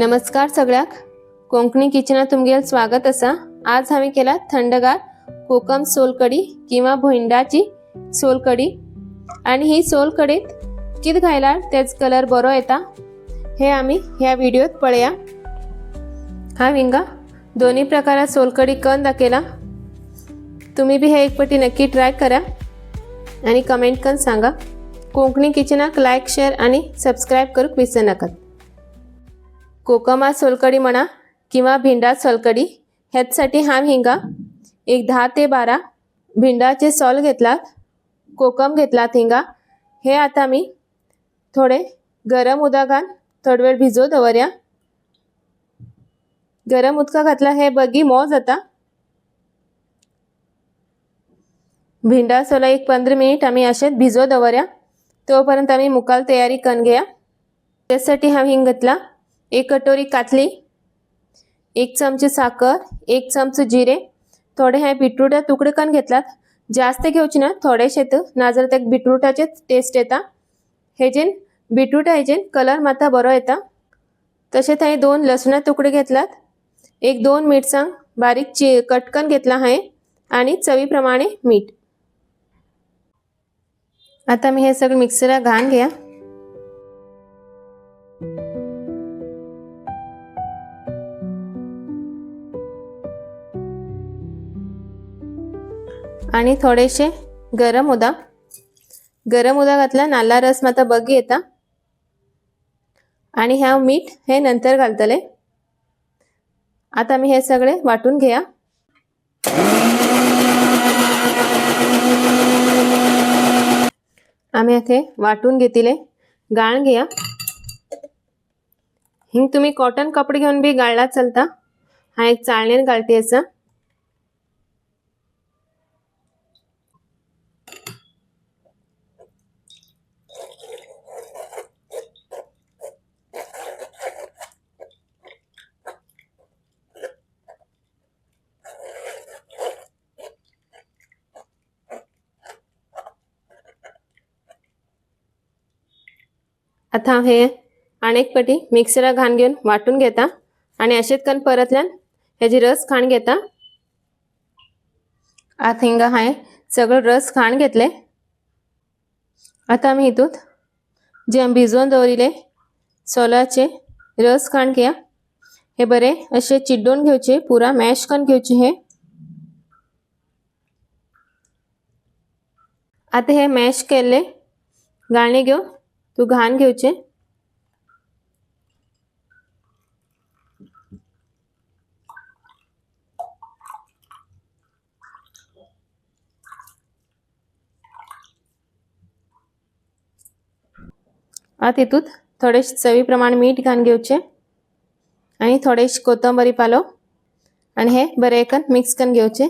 नमस्कार सगळ्याक कोंकणी किचनात तुमगेल स्वागत असा। आज हांवें केला थंडगार कोकम सोलकडी किंवा भिंडाची सोलकडी। आणि ही सोलकडीत कित घायल्यार तेच कलर बरो येता हे आम्ही ह्या व्हिडिओत पळया। हांव हिंगा दोन्ही प्रकारात सोलकडी करून दाखयला। तुम्ही बी हे एक पटी नक्की ट्राय करा आणि कमेंट करून सांगा। कोंकणी किचनाक लाईक शेअर आणि सबस्क्राइब करूक विसरू नका। कोकमा सोलकडी म्हणा किंवा भिंडा सोलकडी ह्यासाठी हांव हिंगा एक 10 ते 12 भिंडाचे सोल घेतलात, कोकम घेतलात हिंगा। हे आता मी थोडे गरम उदकान थोडे वेळ भिजो दवरया। गरम उदका घातला हे बगी मोव जाता। भिंडा सोला एक 15 मिनिट आम्ही अशेच भिजो दवरया। तोपर्यंत आम्ही मुकाल तयारी करून घेया। त्यासाठी हांव हिंग घेतला एक कटोरी कातली, एक चमचे साखर, एक चमचो जिरे, थोडे हे बीटरूट तुकडे करून घेतलात। जास्त घेवचे ना, थोडेशेत नाजर ते बीटरूटाचे टेस्ट येता। हेजेन बीटरूट हेजेन कलर माता बरो येता। तशेंच हांवें 2 लसुणा तुकडे घेतलात, एक 2 मिरसांग बारीक कट करून घेतला हांवें आणि चवी प्रमाणे मीठ। आता मी हे सगळं मिक्सरात घालून घ्या। आणि थोडेसे गरम उदक घातला नाल्ला रस माता बगी येता। आणि ह्या मीठ हे नंतर घालतले। आता मी हे सगळे वाटून घ्या। आम्ही इथे वाटून घेतले, गाळून घ्या। हिंग तुम्ही कॉटन कपडे घेऊन बी गाळला चलता। हा एक चाळणीन गाळते असा। आता हे अनेक पटी मिक्सरा घाण घेऊन वाटून घेता आणि अशेच करून परतल्यान ह्याची रस खाण घेता। आता हिंगा हाय सगळं रस खाण घेतले। आता आम्ही हितूत जे भिजवून दवरिले सोलाचे रस खाण घ्या। हे बरे असे चिड्डून घेवचे, पुरा मॅश करून घेवचे हे। आता हे मॅश केले गाळणे घेऊन तू घाण घेवचे। आता हितूत थोडेसे चवी प्रमाणे मीठ घालून घेवचे आणि थोडेसे कोथिंबीर पालो आणि हे बरे करून मिक्स करून घेवचे।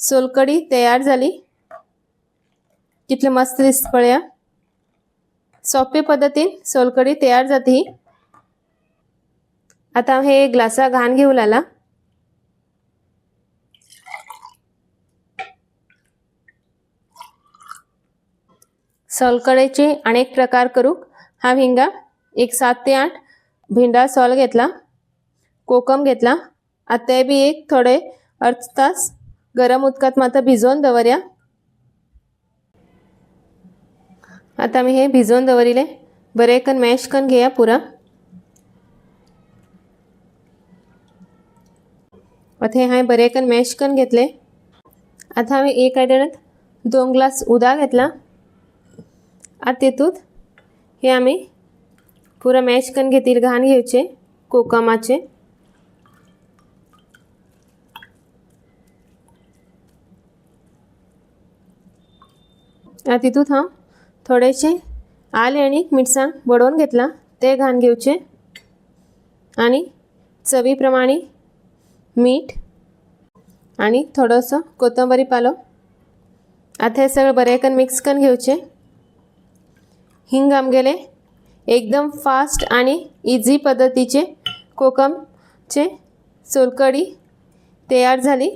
सोलकडी तयार झाली। कितले मस्त दिसता पळया। सोपे पद्धतीन सोलकडी तयार जाती। आता हे ग्लासा घाण घेऊ लाला। सोलकडेचे अनेक प्रकार करूक हांव हिंगा एक 7 ते 8 भिंडा सोल घेतला, कोकम घेतला। आता ते बी एक थोडे अर्ध तास गरम उदकात माता भिजवून दवरया। आता मी हे भिजवून दवरिले बरे करून मॅश करून घेया पुरा। आता हे हांवें बरे करून मॅश करून घेतले। आता हांवें एक आयदनात 2 ग्लास उदक घेतला। आता तेतूत हे आम्ही पुरा मॅश करून घेतले घाण घेवचे कोकमाचे। आता तितूत हांव थोडेसे आले आणि मिरसांग बडवून घेतला ते घाण घेवचे आणि चवी प्रमाणे मीठ आणि थोडंसं कोथिंबीर पालो। आता हे सगळं बरे करून मिक्स करून घेवचे। हिंग आमगेले एकदम फास्ट आणि इजी पद्धतीचे कोकमचे सोलकडी तयार झाली।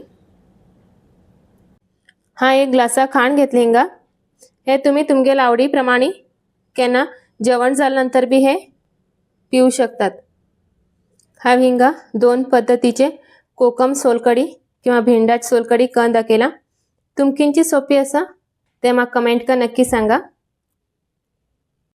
हा एक ग्लासा खाण घेतले हिंगा। हे तुम्ही तुमगेल आवडी प्रमाणे केना जेवण झाल्यानंतर बी हे पिऊ शकतात। हा हिंगा 2 पद्धतीचे कोकम सोलकडी किंवा भेंडाची सोलकडी कंद केला तुमकिंची सोपी असा ते मग कमेंट का नक्की सांगा।